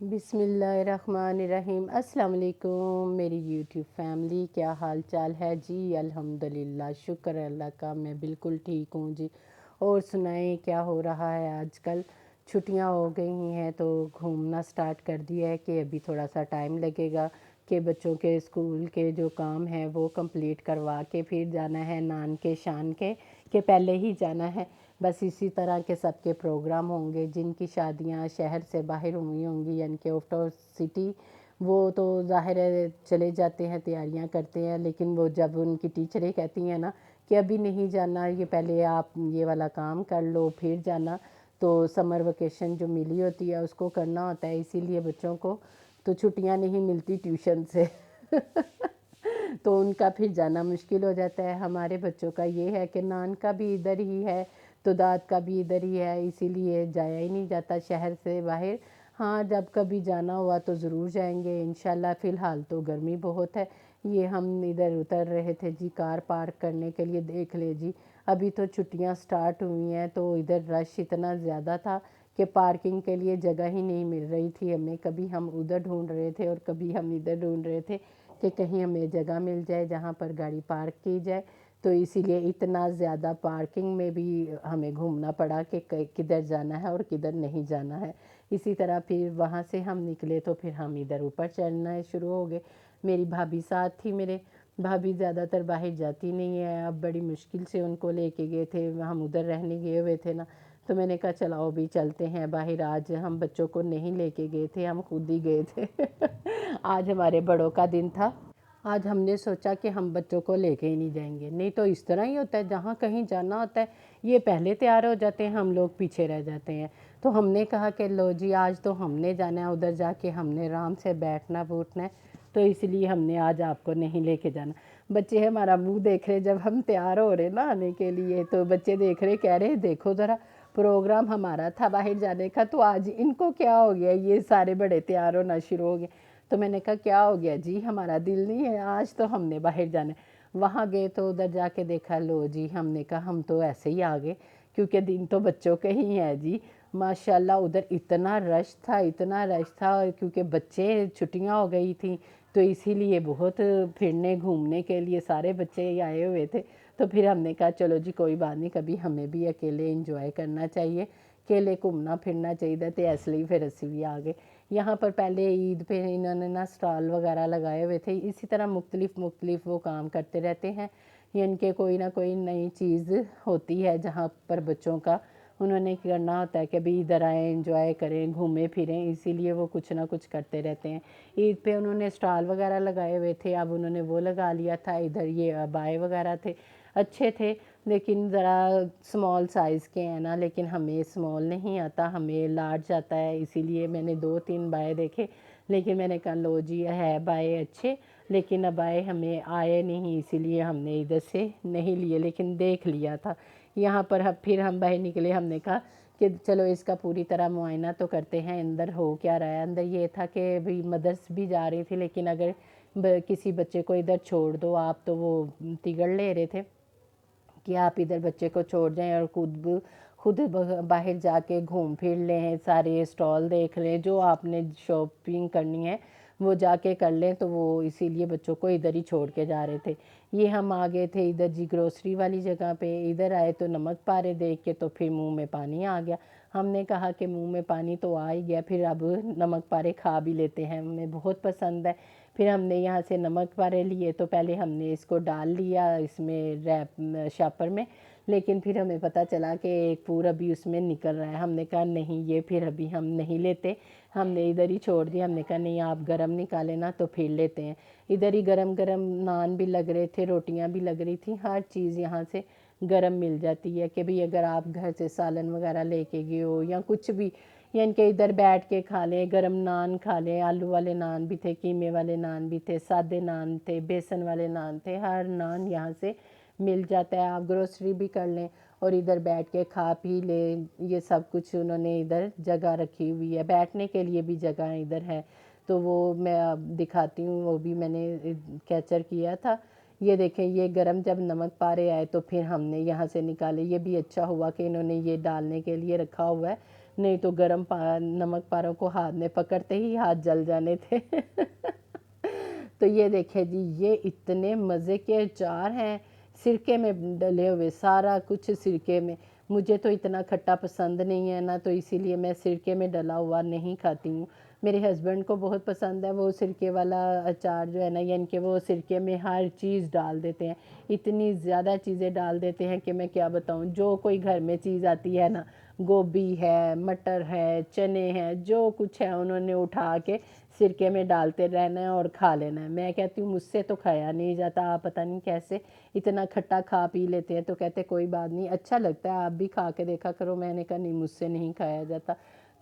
बिस्मिल्लाहिर्रहमानिर्रहीम। अस्सलाम वालेकुम मेरी यूट्यूब फैमिली, क्या हाल चाल है जी। अल्हम्दुलिल्लाह, शुक्र है अल्लाह का, मैं बिल्कुल ठीक हूँ जी। और सुनाएं क्या हो रहा है आजकल। छुट्टियां हो गई हैं तो घूमना स्टार्ट कर दिया है कि अभी थोड़ा सा टाइम लगेगा कि बच्चों के स्कूल के जो काम है वो कंप्लीट करवा के फिर जाना है नान के शान के पहले ही जाना है। बस इसी तरह के सबके प्रोग्राम होंगे। जिनकी शादियां शहर से बाहर हुई होंगी यानी कि आउट ऑफ सिटी, वो तो ज़ाहिर है चले जाते हैं, तैयारियां करते हैं। लेकिन वो जब उनकी टीचरें कहती हैं ना कि अभी नहीं जाना, ये पहले आप ये वाला काम कर लो फिर जाना, तो समर वेकेशन जो मिली होती है उसको करना होता है। इसीलिए बच्चों को तो छुट्टियां नहीं मिलती ट्यूशन से तो उनका फिर जाना मुश्किल हो जाता है। हमारे बच्चों का ये है कि नान का भी इधर ही है तो दाद का भी इधर ही है, इसीलिए जाया ही नहीं जाता शहर से बाहर। हाँ, जब कभी जाना हुआ तो ज़रूर जाएंगे इंशाल्लाह। फ़िलहाल तो गर्मी बहुत है। ये हम इधर उतर रहे थे जी कार पार्क करने के लिए, देख ले जी अभी तो छुट्टियां स्टार्ट हुई हैं तो इधर रश इतना ज़्यादा था कि पार्किंग के लिए जगह ही नहीं मिल रही थी हमें। कभी हम उधर ढूंढ रहे थे और कभी हम इधर ढूंढ रहे थे कि कहीं हमें जगह मिल जाए जहाँ पर गाड़ी पार्क की जाए। तो इसीलिए इतना ज़्यादा पार्किंग में भी हमें घूमना पड़ा कि किधर जाना है और किधर नहीं जाना है। इसी तरह फिर वहाँ से हम निकले तो फिर हम इधर ऊपर चढ़ना शुरू हो गए। मेरी भाभी साथ थी मेरे। भाभी ज़्यादातर बाहर जाती नहीं है, अब बड़ी मुश्किल से उनको लेके गए थे, हम उधर रहने गए हुए थे ना। तो मैंने कहा चलाओ भी चलते हैं बाहर। आज हम बच्चों को नहीं लेके गए थे, हम खुद ही गए थे आज हमारे बड़ों का दिन था। आज हमने सोचा कि हम बच्चों को लेके ही नहीं जाएंगे। नहीं तो इस तरह ही होता है, जहाँ कहीं जाना होता है ये पहले तैयार हो जाते हैं, हम लोग पीछे रह जाते हैं। तो हमने कहा कि लो जी आज तो हमने जाना है, उधर जाके हमने आराम से बैठना बूठना है, तो इसलिए हमने आज आपको नहीं लेके जाना। बच्चे हमारा मुंह देख रहे जब हम तैयार हो रहे ना आने के लिए, तो बच्चे देख रहे कह रहे देखो ज़रा, प्रोग्राम हमारा था बाहर जाने का तो आज इनको क्या हो गया, ये सारे बड़े तैयार होना शुरू हो गए। तो मैंने कहा क्या हो गया जी, हमारा दिल नहीं है, आज तो हमने बाहर जाना है। वहाँ गए तो उधर जाके देखा, लो जी हमने कहा हम तो ऐसे ही आ गए, क्योंकि दिन तो बच्चों के ही है जी। माशाल्लाह उधर इतना रश था, इतना रश था, क्योंकि बच्चे छुट्टियां हो गई थी तो इसीलिए बहुत फिरने घूमने के लिए सारे बच्चे ही आए हुए थे। तो फिर हमने कहा चलो जी कोई बात नहीं, कभी हमें भी अकेले इंजॉय करना चाहिए, अकेले घूमना फिरना चाहिए। तो इसलिए फिर असी भी आ गए। यहाँ पर पहले ईद पे इन्होंने ना स्टॉल वगैरह लगाए हुए थे। इसी तरह मुख्तलिफ मुख्तलिफ वो काम करते रहते हैं, यानी कि कोई ना कोई नई चीज़ होती है जहाँ पर बच्चों का उन्होंने करना होता है कि भाई इधर आएँ इंजॉय करें घूमें फिरें, इसीलिए वो कुछ ना कुछ करते रहते हैं। ईद पे उन्होंने स्टॉल वगैरह लगाए हुए थे, अब उन्होंने वो लगा लिया था। इधर ये अबाए वगैरह थे, अच्छे थे, लेकिन ज़रा स्मॉल साइज़ के हैं ना, लेकिन हमें स्मॉल नहीं आता, हमें लार्ज आता है। इसीलिए मैंने दो तीन बाए देखे, लेकिन मैंने कहा लो जी है बाए अच्छे, लेकिन अबाए हमें आए नहीं, इसीलिए हमने इधर से नहीं लिए, लेकिन देख लिया था। यहाँ पर फिर हम बाहर निकले, हमने कहा कि चलो इसका पूरी तरह मुआयना तो करते हैं अंदर हो क्या रहा है। अंदर ये था कि भाई मदर्स भी जा रही थी, लेकिन अगर किसी बच्चे को इधर छोड़ दो आप, तो वो तिगड़ ले रहे थे कि आप इधर बच्चे को छोड़ जाएं और खुद बाहर जाके घूम फिर लें, सारे स्टॉल देख लें, जो आपने शॉपिंग करनी है वो जाके कर लें। तो वो इसीलिए बच्चों को इधर ही छोड़ के जा रहे थे। ये हम आ गए थे इधर जी ग्रोसरी वाली जगह पे। इधर आए तो नमक पारे देख के तो फिर मुंह में पानी आ गया। हमने कहा कि मुंह में पानी तो आ ही गया, फिर अब नमक पारे खा भी लेते हैं, हमें बहुत पसंद है। फिर हमने यहाँ से नमक पारे लिए तो पहले हमने इसको डाल लिया इसमें रैप शापर में, लेकिन फिर हमें पता चला कि एक पूरा भी उसमें निकल रहा है। हमने कहा नहीं, ये फिर अभी हम नहीं लेते, हमने इधर ही छोड़ दिया। हमने कहा नहीं आप गरम निकाले ना तो फिर लेते हैं। इधर ही गरम गरम नान भी लग रहे थे, रोटियां भी लग रही थी, हर चीज़ यहाँ से गरम मिल जाती है कि भाई अगर आप घर से सालन वगैरह लेके गए हो या कुछ भी, यानी कि इधर बैठ के खा लें, गरम नान खा लें। आलू वाले नान भी थे, कीमे वाले नान भी थे, सादे नान थे, बेसन वाले नान थे, हर नान यहाँ से मिल जाता है। आप ग्रोसरी भी कर लें और इधर बैठ के खा पी लें। ये सब कुछ उन्होंने इधर जगह रखी हुई है, बैठने के लिए भी जगह इधर है। तो वो मैं अब दिखाती हूँ, वो भी मैंने कैप्चर किया था। ये देखें, ये गरम जब नमक पारे आए तो फिर हमने यहाँ से निकाले। ये भी अच्छा हुआ कि इन्होंने ये डालने के लिए रखा हुआ है, نہیں تو گرم نمک پاروں کو ہاتھ میں پکڑتے ہی ہاتھ جل جانے تھے تو یہ دیکھیں جی، یہ اتنے مزے کے اچار ہیں، سرکے میں ڈلے ہوئے، سارا کچھ سرکے میں۔ مجھے تو اتنا کھٹا پسند نہیں ہے نا، تو اسی لیے میں سرکے میں ڈلا ہوا نہیں کھاتی ہوں۔ میرے ہسبینڈ کو بہت پسند ہے، وہ سرکے والا اچار جو ہے نا، یعنی کہ وہ سرکے میں ہر چیز ڈال دیتے ہیں، اتنی زیادہ چیزیں ڈال دیتے ہیں کہ میں کیا بتاؤں۔ جو کوئی گھر میں چیز آتی ہے نا، گوبھی ہے، مٹر ہے، چنے ہیں، جو کچھ ہے انہوں نے اٹھا کے سرکے میں ڈالتے رہنا ہے اور کھا لینا ہے۔ میں کہتی ہوں مجھ سے تو کھایا نہیں جاتا، آپ پتہ نہیں کیسے اتنا کھٹا کھا پی لیتے ہیں۔ تو کہتے کوئی بات نہیں، اچھا لگتا ہے، آپ بھی کھا کے دیکھا کرو۔ میں نے کہا نہیں، مجھ سے نہیں کھایا جاتا۔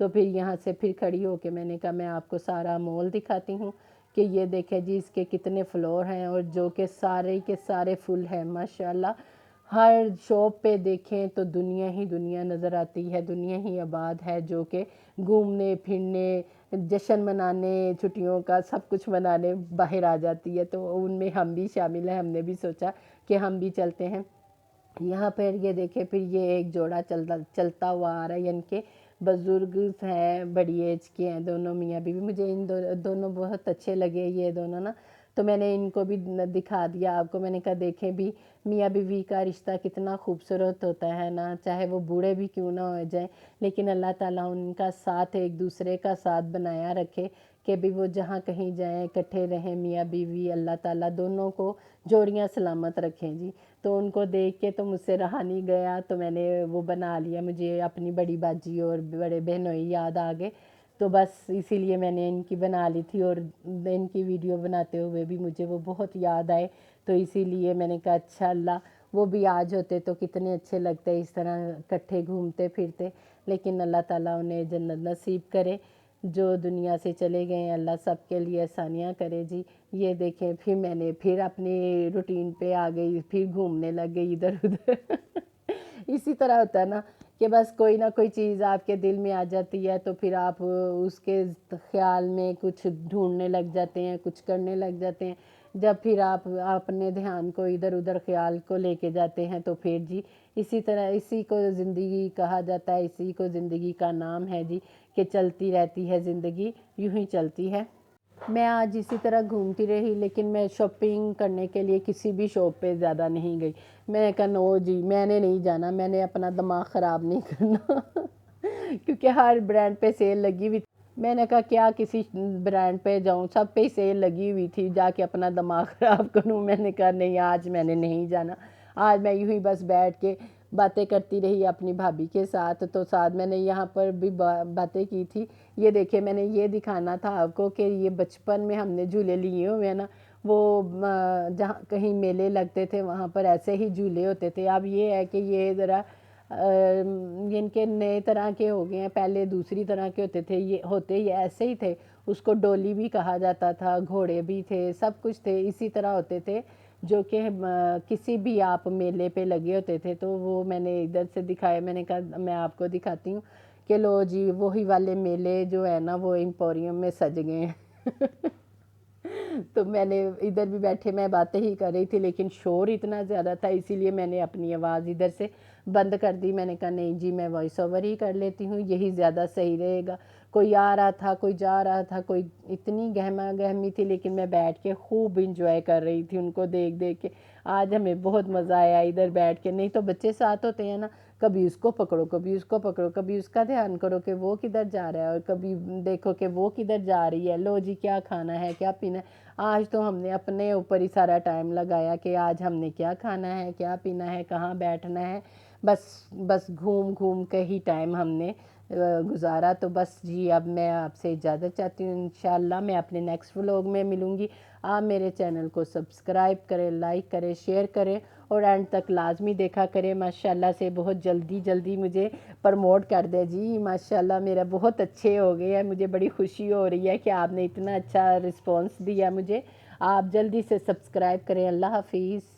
تو پھر یہاں سے پھر کھڑی ہو کے میں نے کہا میں آپ کو سارا مول دکھاتی ہوں کہ یہ دیکھیں جی، اس کے کتنے فلور ہیں، اور جو کہ سارے کے سارے فل ہیں ماشاءاللہ۔ ہر شاپ پہ دیکھیں تو دنیا ہی دنیا نظر آتی ہے، دنیا ہی آباد ہے، جو کہ گھومنے پھرنے، جشن منانے، چھٹیوں کا سب کچھ منانے باہر آ جاتی ہے۔ تو ان میں ہم بھی شامل ہیں، ہم نے بھی سوچا کہ ہم بھی چلتے ہیں یہاں پر۔ یہ دیکھیں پھر یہ ایک جوڑا چلتا ہوا آ رہا ہے، یعنی کہ بزرگ ہیں، بڑی ایج کے ہیں دونوں میاں بیوی۔ مجھے ان دونوں بہت اچھے لگے یہ دونوں نا، تو میں نے ان کو بھی دکھا دیا آپ کو۔ میں نے کہا دیکھیں بھی میاں بیوی کا رشتہ کتنا خوبصورت ہوتا ہے نا، چاہے وہ بوڑھے بھی کیوں نہ ہو جائیں، لیکن اللہ تعالیٰ ان کا ساتھ، ایک دوسرے کا ساتھ بنایا رکھے کہ بھی وہ جہاں کہیں جائیں اکٹھے رہیں میاں بیوی۔ اللہ تعالیٰ دونوں کو جوڑیاں سلامت رکھیں جی۔ تو ان کو دیکھ کے تو مجھ سے رہا نہیں گیا، تو میں نے وہ بنا لیا، مجھے اپنی بڑی باجی اور بڑے بہنوئی یاد آ گئے، تو بس اسی لیے میں نے ان کی بنا لی تھی، اور ان کی ویڈیو بناتے ہوئے بھی مجھے وہ بہت یاد آئے، تو اسی لیے میں نے کہا اچھا اللہ وہ بھی آج ہوتے تو کتنے اچھے لگتے اس طرح اکٹھے گھومتے پھرتے، لیکن اللہ تعالیٰ انہیں جنت نصیب کرے۔ جو دنیا سے چلے گئے ہیں اللہ سب کے لیے آسانیاں کرے جی۔ یہ دیکھیں پھر میں نے پھر اپنی روٹین پہ آ گئی، پھر گھومنے لگ گئی ادھر ادھر اسی طرح ہوتا ہے نا کہ بس کوئی نہ کوئی چیز آپ کے دل میں آ جاتی ہے، تو پھر آپ اس کے خیال میں کچھ ڈھونڈنے لگ جاتے ہیں، کچھ کرنے لگ جاتے ہیں۔ جب پھر آپ اپنے دھیان کو ادھر ادھر خیال کو لے کے جاتے ہیں، تو پھر جی اسی طرح اسی کو زندگی کہا جاتا ہے، اسی کو زندگی کا نام ہے جی، کہ چلتی رہتی ہے زندگی، یوں ہی چلتی ہے۔ میں آج اسی طرح گھومتی رہی، لیکن میں شاپنگ کرنے کے لیے کسی بھی شاپ پہ زیادہ نہیں گئی۔ میں نے کہا نو جی، میں نے نہیں جانا، میں نے اپنا دماغ خراب نہیں کرنا کیونکہ ہر برانڈ پہ سیل لگی ہوئی تھی۔ میں نے کہا کیا کسی برانڈ پہ جاؤں، سب پہ سیل لگی ہوئی تھی، جا کے اپنا دماغ خراب کروں۔ میں نے کہا نہیں، آج میں نے نہیں جانا۔ آج میں یوں ہی بس بیٹھ کے باتیں کرتی رہی اپنی بھابھی کے ساتھ، تو ساتھ میں نے یہاں پر بھی باتیں کی تھی۔ یہ دیکھیں میں نے یہ دکھانا تھا آپ کو کہ یہ بچپن میں ہم نے جھولے لیے ہوئے ہیں نا، وہ جہاں کہیں میلے لگتے تھے وہاں پر ایسے ہی جھولے ہوتے تھے۔ اب یہ ہے کہ یہ ذرا ان کے نئے طرح کے ہو گئے ہیں، پہلے دوسری طرح کے ہوتے تھے، یہ ایسے ہی تھے۔ اس کو ڈولی بھی کہا جاتا تھا، گھوڑے بھی تھے، سب کچھ تھے، اسی طرح ہوتے تھے جو کہ کسی بھی آپ میلے پہ لگے ہوتے تھے۔ تو وہ میں نے ادھر سے دکھایا، میں نے کہا میں آپ کو دکھاتی ہوں کہ لو جی وہی والے میلے جو ہے نا وہ ایمپوریم میں سج گئے ہیں تو میں نے ادھر بھی بیٹھے میں باتیں ہی کر رہی تھی، لیکن شور اتنا زیادہ تھا، اسی لیے میں نے اپنی آواز ادھر سے بند کر دی۔ میں نے کہا نہیں جی، میں وائس اوور ہی کر لیتی ہوں، یہی زیادہ صحیح رہے گا۔ کوئی آ رہا تھا، کوئی جا رہا تھا، کوئی اتنی گہما گہمی تھی، لیکن میں بیٹھ کے خوب انجوائے کر رہی تھی ان کو دیکھ دیکھ کے۔ آج ہمیں بہت مزہ آیا ادھر بیٹھ کے، نہیں تو بچے ساتھ ہوتے ہیں نا، کبھی اس کو پکڑو، کبھی اس کو پکڑو، کبھی اس کا دھیان کرو کہ وہ کدھر جا رہا ہے، اور کبھی دیکھو کہ وہ کدھر جا رہی ہے، لو جی کیا کھانا ہے، کیا پینا ہے۔ آج تو ہم نے اپنے اوپر ہی سارا ٹائم لگایا کہ آج ہم نے کیا کھانا ہے، کیا پینا ہے، کہاں بیٹھنا ہے، بس گھوم گھوم کے ہی ٹائم ہم نے گزارا۔ تو بس جی اب میں آپ سے اجازت چاہتی ہوں، انشاءاللہ میں اپنے نیکسٹ ولاگ میں ملوں گی۔ آپ میرے چینل کو سبسکرائب کریں، لائک کریں، شیئر کریں، اور اینڈ تک لازمی دیکھا کریں۔ ماشاءاللہ سے بہت جلدی مجھے پروموٹ کر دے جی، ماشاءاللہ میرا بہت اچھے ہو گئے ہیں، مجھے بڑی خوشی ہو رہی ہے کہ آپ نے اتنا اچھا رسپانس دیا مجھے۔ آپ جلدی سے سبسکرائب کریں۔ اللہ حافظ۔